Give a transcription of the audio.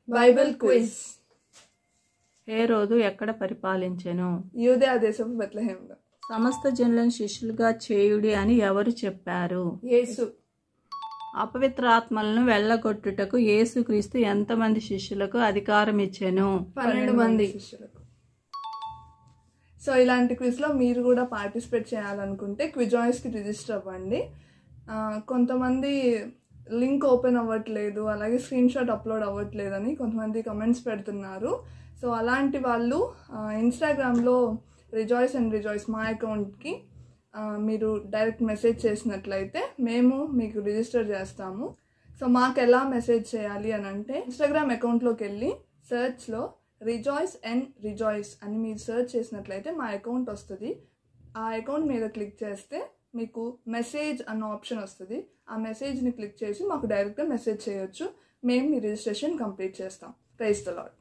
Bible quiz. హేరోదు ఎక్కడ పరిపాలించెను? యూదయ దేశపు బెత్లెహేములో. సమస్త జనులను శిష్యులుగా చేయుడి అని ఎవరు చెప్పారు? యేసు. అపవిత్రాత్మలను వెళ్ళగొట్టుటకు యేసుక్రీస్తు ఎంతమంది శిష్యులకు అధికారం ఇచ్చెను? 12 మంది శిష్యులకు. సో ఇలాంటి క్విజ్లో మీరు కూడా పార్టిసిపేట్ చేయాలనుకుంటే క్విజాయిస్కి రిజిస్టర్ అవ్వండి. కొంతమంది లింక్ ఓపెన్ అవ్వట్లేదు, అలాగే స్క్రీన్ షాట్ అప్లోడ్ అవ్వట్లేదు అని కొంతమంది కమెంట్స్ పెడుతున్నారు. సో అలాంటి వాళ్ళు ఇన్స్టాగ్రామ్లో రిజాయిస్ అండ్ రిజాయిస్ మా అకౌంట్కి మీరు డైరెక్ట్ మెసేజ్ చేసినట్లయితే మేము మీకు రిజిస్టర్ చేస్తాము. సో మాకు ఎలా మెసేజ్ చేయాలి అని అంటే, ఇన్స్టాగ్రామ్ అకౌంట్లోకి వెళ్ళి సర్చ్లో రిజాయిస్ అండ్ రిజాయిస్ అని మీరు సర్చ్ చేసినట్లయితే మా అకౌంట్ వస్తుంది. ఆ అకౌంట్ మీద క్లిక్ చేస్తే మీకు మెసేజ్ అన్న ఆప్షన్ వస్తుంది. ఆ మెసేజ్ని క్లిక్ చేసి మాకు డైరెక్ట్గా మెసేజ్ చేయొచ్చు. మేము మీ రిజిస్ట్రేషన్ కంప్లీట్ చేస్తాం. Praise the lord.